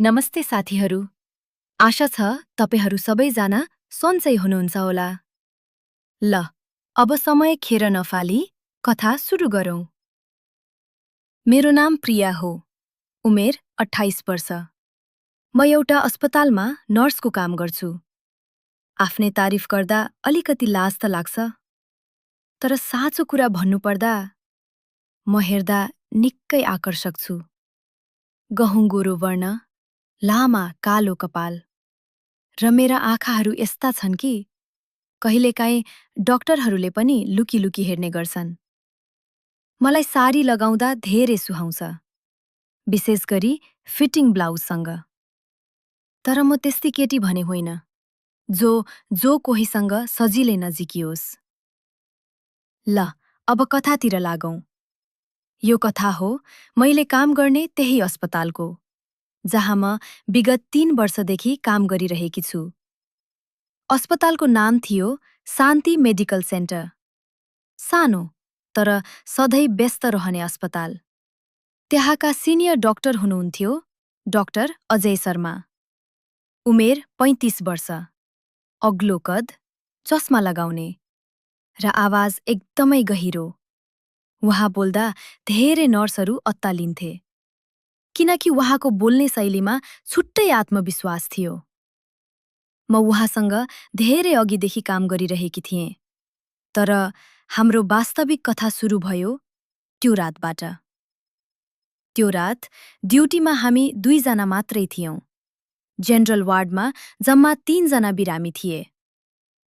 नमस्ते साथीहरू। आशा छ तपाईहरू सबैजना सन्चै हुनुहुन्छ होला। ल, अब समय खेर नफाली कथा सुरु गरौँ। मेरो नाम प्रिया हो। उमेर 28 वर्ष। म एउटा अस्पतालमा नर्सको काम गर्छु। आफ्नै तारिफ गर्दा अलिकति लाज त लाग्छ। तर साँचो कुरा भन्नुपर्दा म हेर्दा निकै आकर्षक छु। गहुँ गोरो वर्ण, लामा कालो कपाल र मेरा आँखाहरू यस्ता छन् कि कहिलेकाहीँ डाक्टरहरूले पनि लुकी हेर्ने गर्छन्। मलाई साडी लगाउँदा धेरै सुहाउँछ, विशेष गरी फिटिङ ब्लाउजसँग। तर म त्यस्ती केटी भने होइन, जो कोहीसँग सजिलै नजिकियोस्। ल, अब कथातिर लागौँ। यो कथा हो मैले काम गर्ने त्यही अस्पतालको, जहाँ म विगत 3 वर्षदेखि काम गरिरहेकी छु। अस्पतालको नाम थियो शान्ति मेडिकल सेन्टर। सानो, तर सधैँ व्यस्त रहने अस्पताल। त्यहाँका सिनियर डाक्टर हुनुहुन्थ्यो डाक्टर अजय शर्मा। उमेर 35 वर्ष, अग्लो कद, चस्मा लगाउने र आवाज एकदमै गहिरो। उहाँ बोल्दा धेरै नर्सहरू अत्तालिन्थे, किनकि उहाँको बोल्ने शैलीमा छुट्टै आत्मविश्वास थियो। म उहाँसँग धेरै अघिदेखि काम गरिरहेकी थिएँ, तर हाम्रो वास्तविक कथा सुरु भयो त्यो रातबाट। त्यो रात ड्युटीमा हामी 2 जना मात्रै थियौं। जेनरल वार्डमा जम्मा 3 जना बिरामी थिए।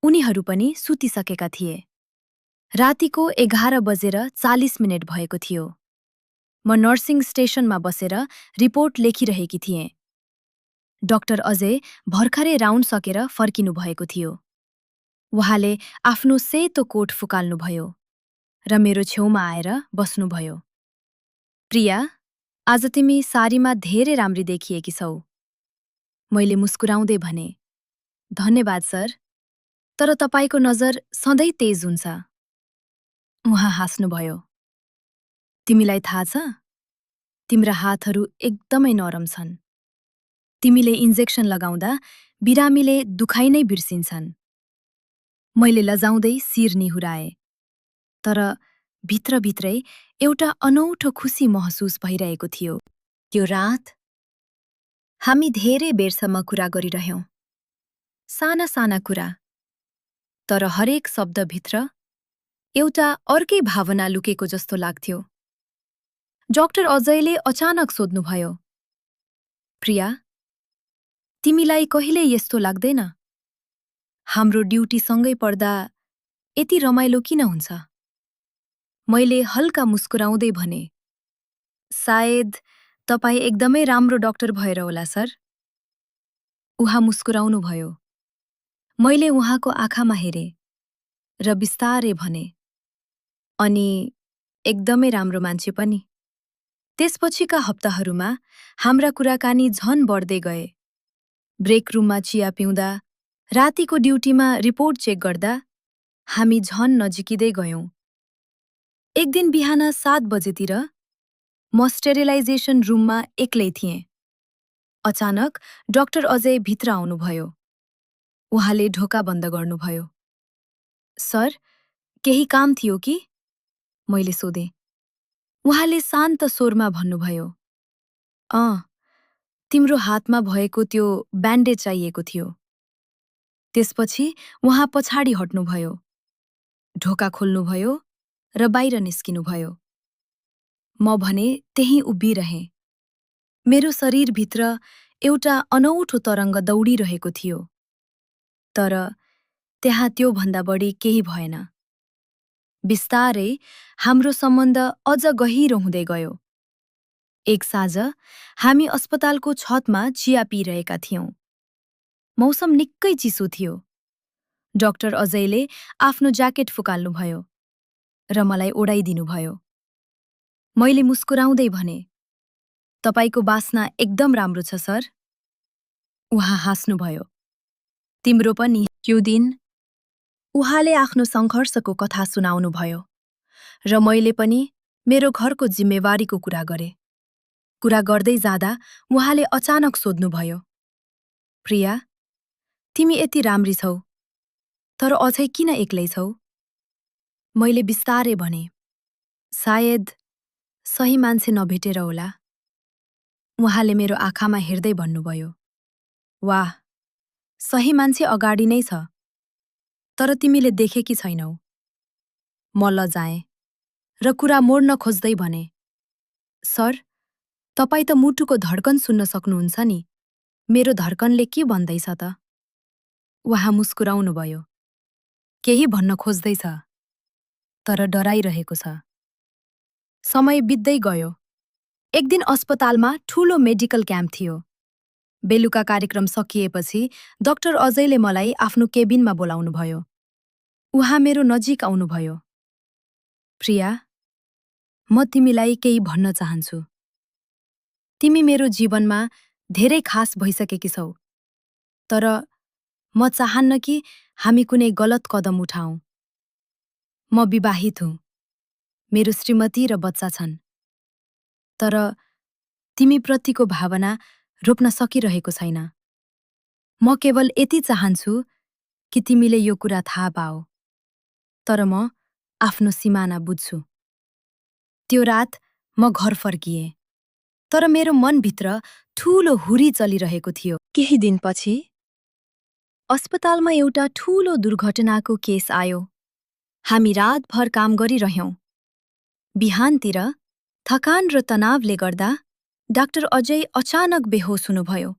उनीहरू पनि सुतिसकेका थिए। रातिको 11:40 भएको थियो। म नर्सिङ स्टेशनमा बसेर रिपोर्ट लेखिरहेकी थिएँ। डाक्टर अजय भर्खरै राउन्ड सकेर फर्किनु भएको थियो। उहाँले आफ्नो सेतो कोट फुकाल्नुभयो र मेरो छेउमा आएर बस्नुभयो। प्रिया, आज तिमी सारीमा धेरै राम्री देखिएकी छौ। मैले मुस्कुराउँदै भने। धन्यवाद सर, तर तपाईको नजर सधैँ तेज हुन्छ। उहाँ हाँस्नुभयो। तिमीलाई थाहा छ, तिम्रा हातहरू एकदमै नरम छन्। तिमीले इन्जेक्सन लगाउँदा बिरामीले दुखाइ नै बिर्सिन्छन्। मैले लजाउँदै शिर निहुराए, तर भित्रभित्रै एउटा अनौठो खुसी महसुस भइरहेको थियो। त्यो रात हामी धेरै बेरसम्म कुरा गरिरह्यौं। साना साना कुरा, तर हरेक शब्दभित्र एउटा अर्कै भावना लुकेको जस्तो लाग्थ्यो। डाक्टर अजयले अचानक सोध्नुभयो, प्रिया, तिमीलाई कहिल्यै यस्तो लाग्दैन हाम्रो ड्युटी सँगै पर्दा यति रमाइलो किन हुन्छ? मैले हल्का मुस्कुराउँदै भने, सायद तपाईँ एकदमै राम्रो डाक्टर भएर होला सर। उहाँ मुस्कुराउनुभयो। मैले उहाँको आँखामा हेरेँ र बिस्तारै भने, अनि एकदमै राम्रो मान्छे पनि। त्यसपछिका हप्ताहरूमा हाम्रा कुराकानी झन बढ्दै गए। ब्रेक रुममा चिया पिउँदा, रातिको ड्युटीमा रिपोर्ट चेक गर्दा हामी झन नजिकिँदै गयौं। एक दिन बिहान 7 बजेतिर म स्टेरिलाइजेसन रुममा एक्लै थिएँ। अचानक डाक्टर अजय भित्र आउनुभयो। उहाँले ढोका बन्द गर्नुभयो। सर, केही काम थियो कि? मैले सोधेँ। उहाँले शान्त स्वरमा भन्नुभयो, तिम्रो हातमा भएको त्यो ब्यान्डेज चाहिएको थियो। त्यसपछि उहाँ पछाडि हट्नुभयो, ढोका खोल्नुभयो र बाहिर निस्किनुभयो। म भने त्यही उभिरहेँ। मेरो शरीरभित्र एउटा अनौठो तरङ्ग दौडिरहेको थियो। तर त्यहाँ त्योभन्दा बढी केही भएन। बिस्तारै हाम्रो सम्बन्ध अझ गहिरो हुँदै गयो। एक साँझ हामी अस्पतालको छतमा चिया पिइरहेका थियौं। मौसम निकै चिसो थियो। डाक्टर अजयले आफ्नो ज्याकेट फुकाल्नुभयो र मलाई ओढाइदिनुभयो। मैले मुस्कुराउँदै भने, तपाईको बास्ना एकदम राम्रो छ सर। उहाँ हाँस्नुभयो। तिम्रो पनि त्यो दिन? उहाँले आफ्नो सङ्घर्षको कथा सुनाउनुभयो र मैले पनि मेरो घरको जिम्मेवारीको कुरा गरे। कुरा गर्दै जाँदा उहाँले अचानक सोध्नुभयो, प्रिया, तिमी यति राम्री छौ, तर अझै किन एक्लै छौ? मैले बिस्तारै भने, सायद सही मान्छे नभेटेर होला। उहाँले मेरो आँखामा हेर्दै भन्नुभयो, वाह, सही मान्छे अगाडि नै छ, तर तिमीले देखेकी छैनौ। म लजाएँ र कुरा मोड्न खोज्दै भने, सर, तपाईँ त मुटुको धड्कन सुन्न सक्नुहुन्छ नि, मेरो धड्कनले के भन्दैछ त? उहाँ मुस्कुराउनुभयो, केही भन्न खोज्दैछ, तर डराइरहेको छ। समय बित्दै गयो। एक दिन अस्पतालमा ठूलो मेडिकल क्याम्प थियो। बेलुका कार्यक्रम सकिएपछि डाक्टर अजयले मलाई आफ्नो केबिनमा बोलाउनुभयो। उहाँ मेरो नजिक आउनुभयो। प्रिया, म तिमीलाई केही भन्न चाहन्छु। तिमी मेरो जीवनमा धेरै खास भइसकेकी छौ, तर म चाहन्न कि हामी कुनै गलत कदम उठाऊं। म विवाहित हुँ, मेरो श्रीमती र बच्चा छन्, तर तिमीप्रतिको भावना रोप्न सकिरहेको छैन। म केवल यति चाहन्छु कि तिमीले यो कुरा थाहा पाओ, तर म आफ्नो सिमाना बुझ्छु। त्यो रात म घर फर्किएँ, तर मेरो मनभित्र ठूलो हुरी चलिरहेको थियो। केही दिनपछि अस्पतालमा एउटा ठूलो दुर्घटनाको केस आयो। हामी रातभर काम गरिरह्यौं। बिहानतिर थकान र तनावले गर्दा डाक्टर अजय अचानक बेहोस हुनुभयो।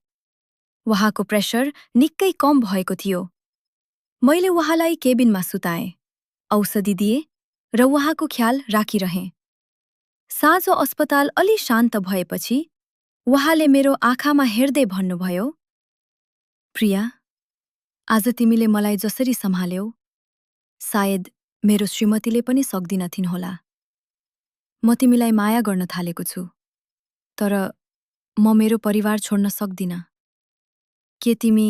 उहाँको प्रेसर निकै कम भएको थियो। मैले उहाँलाई केबिनमा सुताएँ, औषधि दिए र उहाँको ख्याल राखिरहेँ। साँझ अस्पताल अलि शान्त भएपछि उहाँले मेरो आँखामा हेर्दै भन्नुभयो, प्रिया, आज तिमीले मलाई जसरी सम्हाल्यौ, सायद मेरो श्रीमतीले पनि सक्दिनथिन् होला। म तिमीलाई माया गर्न थालेको छु, तर म मेरो परिवार छोड्न सक्दिन। के तिमी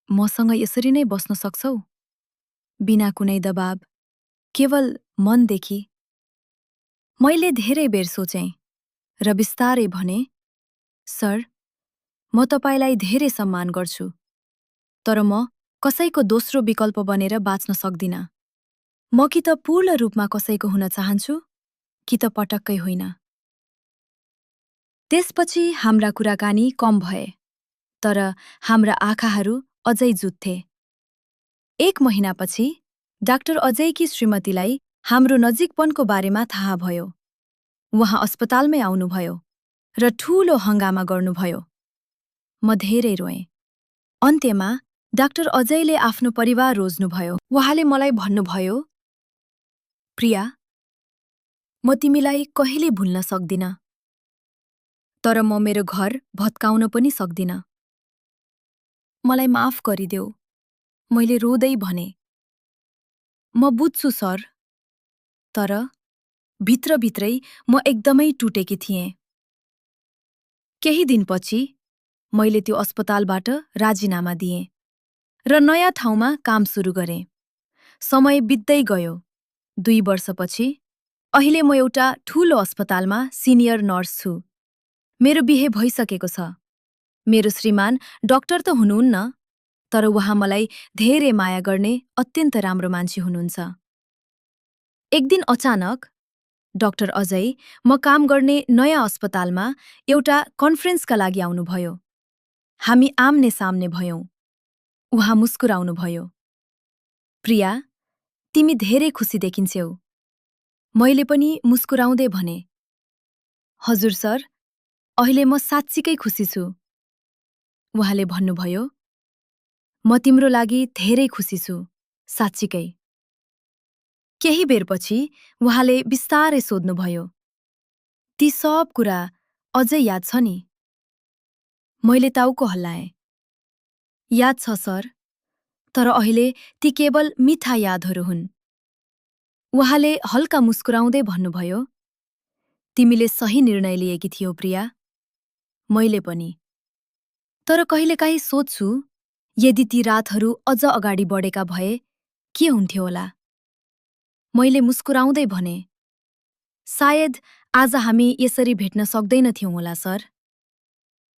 मसँग यसरी नै बस्न सक्छौ? बिना कुनै दबाब, केवल मनदेखि। मैले धेरै बेर सोचेँ र बिस्तारै भने, सर, म तपाईलाई धेरै सम्मान गर्छु, तर म कसैको दोस्रो विकल्प बनेर बाँच्न सक्दिन। म कि त पूर्ण रूपमा कसैको हुन चाहन्छु, कि त पटक्कै होइन। त्यसपछि हाम्रा कुराकानी कम भए, तर हाम्रा आँखाहरू अझै जुत्थे। एक महिनापछि डाक्टर अजयकी श्रीमतीलाई हाम्रो नजिकपनको बारेमा थाहा भयो। उहाँ अस्पतालमै आउनुभयो र ठूलो हंगामा गर्नुभयो। म धेरै रोएँ। अन्त्यमा डाक्टर अजयले आफ्नो परिवार रोज्नुभयो। उहाँले मलाई भन्नुभयो, प्रिया, म तिमीलाई कहिले भुल्न सक्दिन, तर म मेरो घर भत्काउन पनि सक्दिन। मलाई माफ गरिदेऊ, मैले रोदै भने। म बुझ्छु सर, तर भित्रभित्रै म एकदमै टुटेकी थिएँ। केही दिनपछि मैले त्यो अस्पतालबाट राजीनामा दिएँ र नयाँ ठाउँमा काम सुरु गरेँ। समय बित्दै गयो। 2 वर्षपछि अहिले म एउटा ठूलो अस्पतालमा सिनियर नर्स छु। मेरो बिहे भइसकेको छ। मेरो श्रीमान डाक्टर त हुनुहुन्न, तर उहाँ मलाई धेरै माया गर्ने अत्यन्त राम्रो मान्छे हुनुहुन्छ। एक दिन अचानक डाक्टर अजय म काम गर्ने नयाँ अस्पतालमा एउटा कन्फरेन्सका लागि आउनुभयो। हामी आम्ने सामने भयौं। उहाँ मुस्कुराउनुभयो। प्रिया, तिमी धेरै खुसी देखिन्छौ। मैले पनि मुस्कुराउँदै भने, हजुर सर, अहिले म साँच्चीकै खुसी छु। उहाँले भन्नुभयो, म तिम्रो लागि धेरै खुसी छु, साँच्चीकै। केही बेरपछि उहाँले बिस्तारै सोध्नुभयो, ती सब कुरा अझै याद छ नि? मैले टाउको हल्लाएँ। याद छ सर, तर अहिले ती केवल मिठा यादहरू हुन्। उहाँले हल्का मुस्कुराउँदै भन्नुभयो, तिमीले सही निर्णय लिएकी थियौ प्रिया। मैले पनि। तर कहिलेकाहीँ सोच्छु, यदि ती रातहरू अझ अगाडि बढेका भए, के हुन्थ्यो होला? मैले मुस्कुराउँदै भने, सायद आज हामी यसरी भेट्न सक्दैनथ्यौँ होला सर।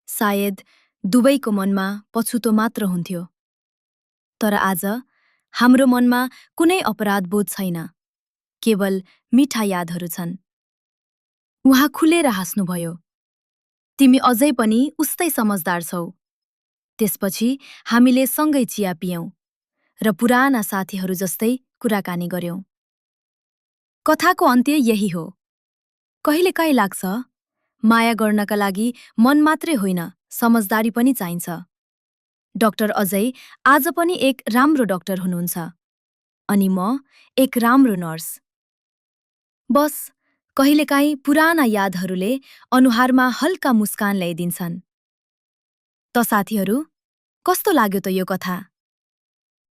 सायद दुवैको मनमा पछुतो मात्र हुन्थ्यो। तर आज हाम्रो मनमा कुनै अपराधबोध छैन, केवल मिठा यादहरू छन्। उहाँ खुलेर हाँस्नुभयो। तिमी अझै पनि उस्तै समझदार छौ। त्यसपछि हामीले सँगै चिया पियौं र पुराना साथीहरू जस्तै कुराकानी गर्यौं। कथाको अन्त्य यही हो। कहिलेकाहीँ लाग्छ, माया गर्नका लागि मन मात्रै होइन, समझदारी पनि चाहिन्छ। डाक्टर अजय आज पनि एक राम्रो डाक्टर हुनुहुन्छ, अनि म एक राम्रो नर्स। बस कहिलेकाहीँ पुराना यादहरूले अनुहारमा हल्का मुस्कान ल्याइदिन्छन्। त साथीहरू, कस्तो लाग्यो त यो कथा?